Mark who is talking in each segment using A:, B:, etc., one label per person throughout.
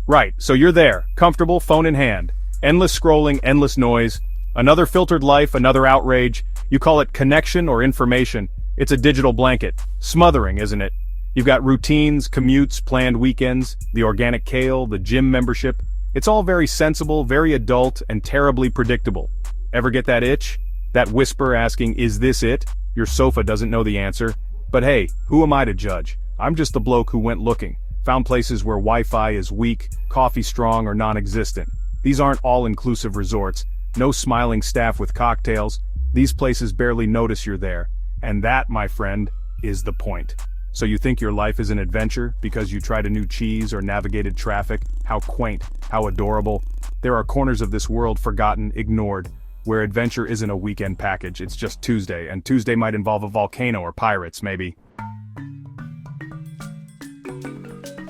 A: Right, so you're there, comfortable, phone in hand. Endless scrolling, endless noise. Another filtered life, another outrage. You call it connection or information. It's a digital blanket. Smothering, isn't it? You've got routines, commutes, planned weekends, the organic kale, the gym membership. It's all very sensible, very adult, and terribly predictable. Ever get that itch? That whisper asking, is this it? Your sofa doesn't know the answer. But hey, who am I to judge? I'm just the bloke who went looking. Found places where Wi-Fi is weak, coffee strong, or non-existent. These aren't all-inclusive resorts. No smiling staff with cocktails. These places barely notice you're there. And that, my friend, is the point. So you think your life is an adventure because you tried a new cheese or navigated traffic? How quaint, how adorable. There are corners of this world forgotten, ignored, where adventure isn't a weekend package, it's just Tuesday, and Tuesday might involve a volcano or pirates, maybe.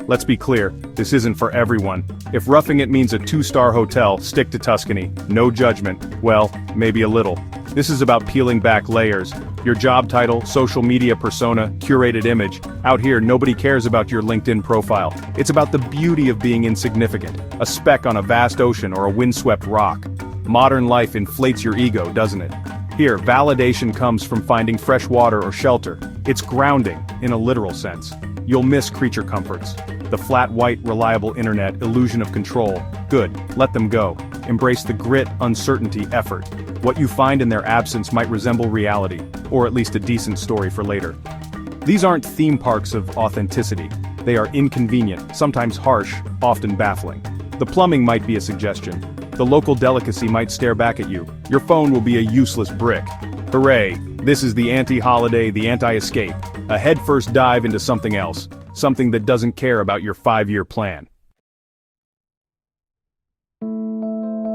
A: Let's be clear, this isn't for everyone. If roughing it means a 2-star hotel, stick to Tuscany. No judgment. Well, maybe a little. This is about peeling back layers. Your job title, social media persona, curated image. Out here, nobody cares about your LinkedIn profile. It's about the beauty of being insignificant. A speck on a vast ocean or a windswept rock. Modern life inflates your ego, doesn't it? Here, validation comes from finding fresh water or shelter. It's grounding, in a literal sense. You'll miss creature comforts. The flat white, reliable internet, illusion of control. Good, let them go. Embrace the grit, uncertainty, effort. What you find in their absence might resemble reality, or at least a decent story for later. These aren't theme parks of authenticity. They are inconvenient, sometimes harsh, often baffling. The plumbing might be a suggestion. The local delicacy might stare back at you. Your phone will be a useless brick. Hooray, this is the anti-holiday, the anti-escape. A head-first dive into something else. Something that doesn't care about your 5-year plan.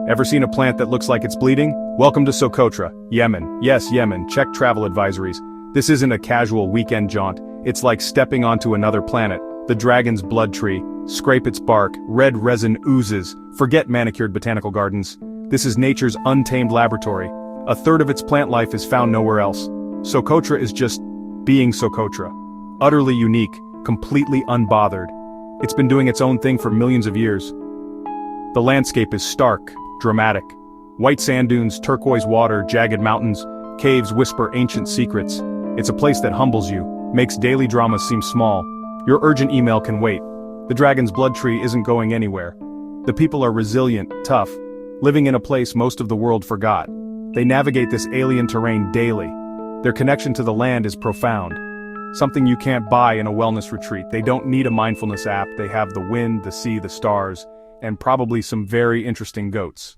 A: Ever seen a plant that looks like it's bleeding? Welcome to Socotra, Yemen. Yes, Yemen, check travel advisories. This isn't a casual weekend jaunt. It's like stepping onto another planet. The dragon's blood tree. Scrape its bark, red resin oozes. Forget manicured botanical gardens. This is nature's untamed laboratory. A third of its plant life is found nowhere else. Socotra is just being Socotra. Utterly unique, completely unbothered. It's been doing its own thing for millions of years. The landscape is stark, dramatic. White sand dunes, turquoise water, jagged mountains, caves whisper ancient secrets. It's a place that humbles you, makes daily dramas seem small. Your urgent email can wait. The dragon's blood tree isn't going anywhere. The people are resilient, tough, living in a place most of the world forgot. They navigate this alien terrain daily. Their connection to the land is profound. Something you can't buy in a wellness retreat. They don't need a mindfulness app. They have the wind, the sea, the stars, and probably some very interesting goats.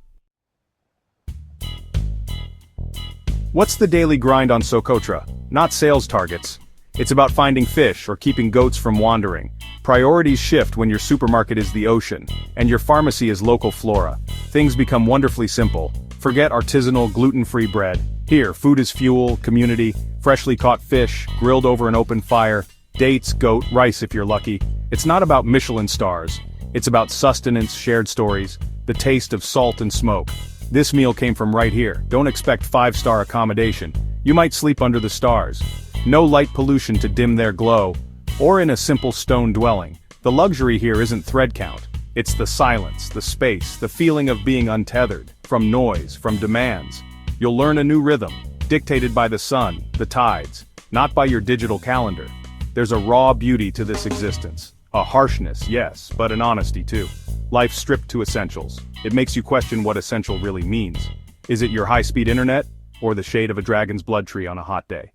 A: What's the daily grind on Socotra? Not sales targets. It's about finding fish or keeping goats from wandering. Priorities shift when your supermarket is the ocean, and your pharmacy is local flora. Things become wonderfully simple. Forget artisanal, gluten-free bread. Here, food is fuel, community, freshly caught fish, grilled over an open fire, dates, goat, rice if you're lucky. It's not about Michelin stars. It's about sustenance, shared stories, the taste of salt and smoke. This meal came from right here. Don't expect 5-star accommodation. You might sleep under the stars. No light pollution to dim their glow, or in a simple stone dwelling. The luxury here isn't thread count. It's the silence, the space, the feeling of being untethered, from noise, from demands. You'll learn a new rhythm, dictated by the sun, the tides, not by your digital calendar. There's a raw beauty to this existence. A harshness, yes, but an honesty too. Life stripped to essentials. It makes you question what essential really means. Is it your high-speed internet, or the shade of a dragon's blood tree on a hot day?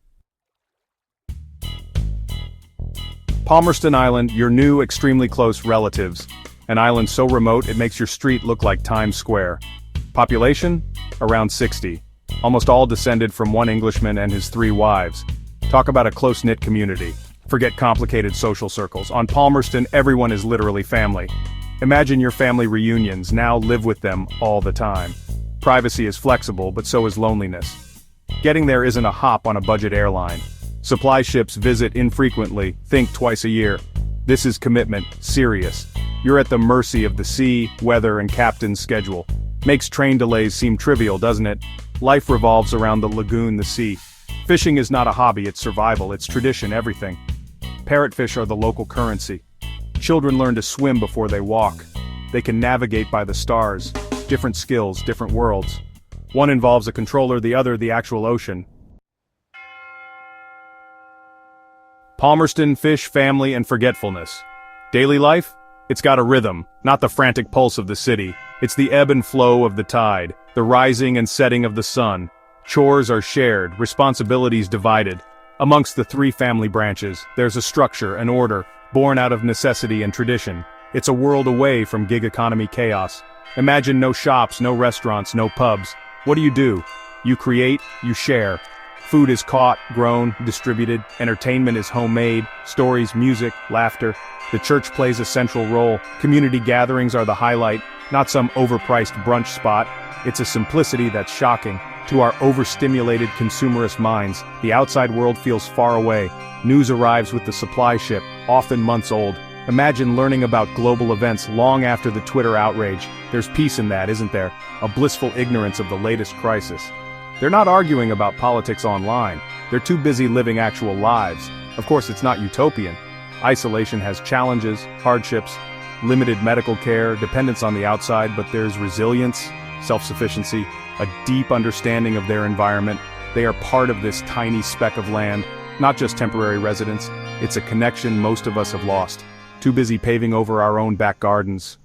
A: Palmerston Island, your new, extremely close relatives. An island so remote it makes your street look like Times Square. Population? Around 60. Almost all descended from one Englishman and his 3 wives. Talk about a close-knit community. Forget complicated social circles. On Palmerston, everyone is literally family. Imagine your family reunions, now live with them all the time. Privacy is flexible, but so is loneliness. Getting there isn't a hop on a budget airline. Supply ships visit infrequently, think twice a year. This is commitment, serious. You're at the mercy of the sea, weather, and captain's schedule. Makes train delays seem trivial, doesn't it? Life revolves around the lagoon, the sea. Fishing is not a hobby, it's survival, it's tradition, everything. Parrotfish are the local currency. Children learn to swim before they walk. They can navigate by the stars. Different skills, different worlds. One involves a controller, the other the actual ocean. Palmerston, fish, family, and forgetfulness. Daily life? It's got a rhythm, not the frantic pulse of the city. It's the ebb and flow of the tide, the rising and setting of the sun. Chores are shared, responsibilities divided. Amongst the three family branches, there's a structure, an order, born out of necessity and tradition. It's a world away from gig economy chaos. Imagine no shops, no restaurants, no pubs. What do? You create, you share. Food is caught, grown, distributed. Entertainment is homemade. Stories, music, laughter. The church plays a central role. Community gatherings are the highlight, not some overpriced brunch spot. It's a simplicity that's shocking. To our overstimulated consumerist minds, the outside world feels far away. News arrives with the supply ship, often months old. Imagine learning about global events long after the Twitter outrage. There's peace in that, isn't there? A blissful ignorance of the latest crisis. They're not arguing about politics online. They're too busy living actual lives. Of course, it's not utopian. Isolation has challenges, hardships, limited medical care, dependence on the outside, but there's resilience, self-sufficiency, a deep understanding of their environment. They are part of this tiny speck of land, not just temporary residents. It's a connection most of us have lost. Too busy paving over our own back gardens.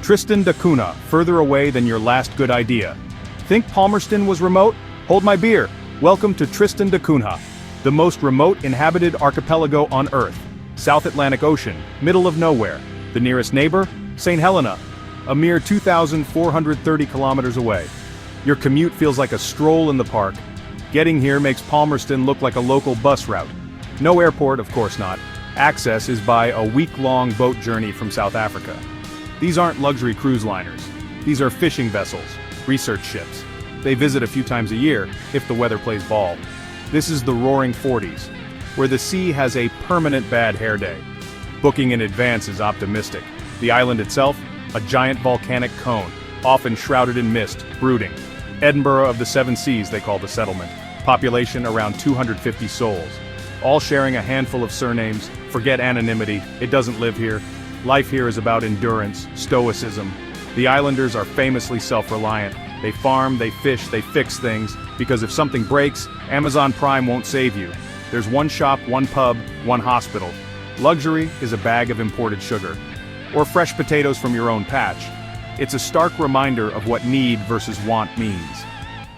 A: Tristan da Cunha, further away than your last good idea. Think Palmerston was remote? Hold my beer. Welcome to Tristan da Cunha, the most remote inhabited archipelago on Earth. South Atlantic Ocean, middle of nowhere. The nearest neighbor? St. Helena, a mere 2,430 kilometers away. Your commute feels like a stroll in the park. Getting here makes Palmerston look like a local bus route. No airport, of course not. Access is by a week-long boat journey from South Africa. These aren't luxury cruise liners. These are fishing vessels, research ships. They visit a few times a year, if the weather plays ball. This is the Roaring Forties, where the sea has a permanent bad hair day. Booking in advance is optimistic. The island itself, a giant volcanic cone, often shrouded in mist, brooding. Edinburgh of the Seven Seas, they call the settlement. Population around 250 souls. All sharing a handful of surnames. Forget anonymity, it doesn't live here. Life here is about endurance, stoicism. The islanders are famously self-reliant. They farm, they fish, they fix things, because if something breaks, Amazon Prime won't save you. There's one shop, one pub, one hospital. Luxury is a bag of imported sugar. Or fresh potatoes from your own patch. It's a stark reminder of what need versus want means.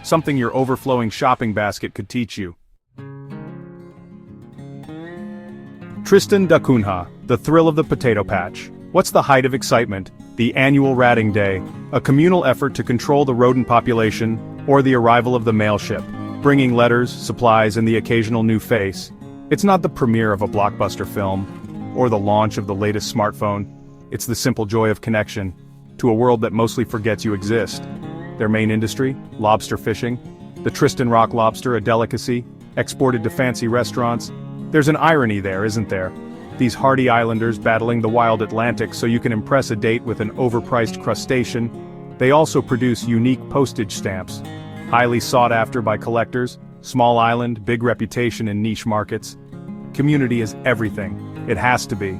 A: Something your overflowing shopping basket could teach you. Tristan da Cunha, the thrill of the potato patch. What's the height of excitement? The annual ratting day, a communal effort to control the rodent population, or the arrival of the mail ship, bringing letters, supplies, and the occasional new face. It's not the premiere of a blockbuster film, or the launch of the latest smartphone. It's the simple joy of connection, to a world that mostly forgets you exist. Their main industry, lobster fishing. The Tristan rock lobster, a delicacy, exported to fancy restaurants. There's an irony there, isn't there? These hardy islanders battling the wild Atlantic so you can impress a date with an overpriced crustacean. They also produce unique postage stamps, highly sought after by collectors. Small island, big reputation in niche markets. Community is everything. It has to be.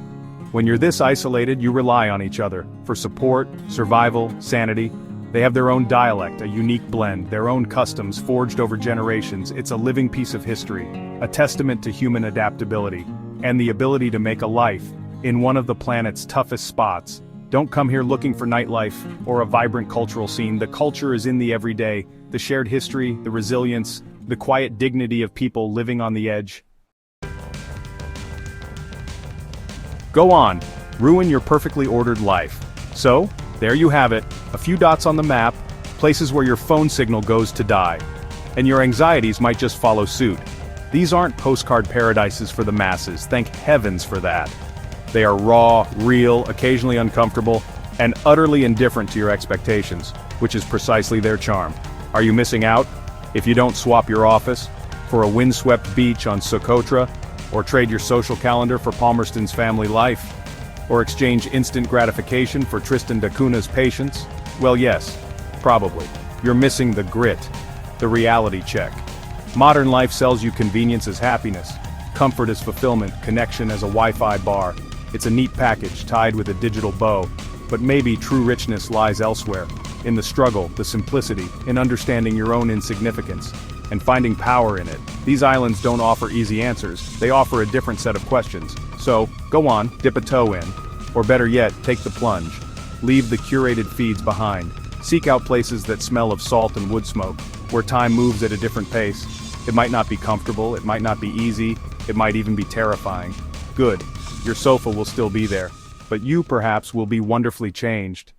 A: When you're this isolated, you rely on each other for support, survival, sanity. They have their own dialect, a unique blend, their own customs forged over generations. It's a living piece of history, a testament to human adaptability, and the ability to make a life in one of the planet's toughest spots. Don't come here looking for nightlife or a vibrant cultural scene. The culture is in the everyday, the shared history, the resilience, the quiet dignity of people living on the edge. Go on, ruin your perfectly ordered life. So, there you have it, a few dots on the map, places where your phone signal goes to die. And your anxieties might just follow suit. These aren't postcard paradises for the masses, thank heavens for that. They are raw, real, occasionally uncomfortable, and utterly indifferent to your expectations, which is precisely their charm. Are you missing out? If you don't swap your office for a windswept beach on Socotra, or trade your social calendar for Palmerston's family life, or exchange instant gratification for Tristan da Cunha's patience, well yes, probably. You're missing the grit, the reality check. Modern life sells you convenience as happiness, comfort as fulfillment, connection as a Wi-Fi bar. It's a neat package tied with a digital bow, but maybe true richness lies elsewhere, in the struggle, the simplicity, in understanding your own insignificance, and finding power in it. These islands don't offer easy answers, they offer a different set of questions. So, go on, dip a toe in. Or better yet, take the plunge. Leave the curated feeds behind. Seek out places that smell of salt and wood smoke, where time moves at a different pace. It might not be comfortable, it might not be easy, it might even be terrifying. Good. Your sofa will still be there, but you perhaps will be wonderfully changed.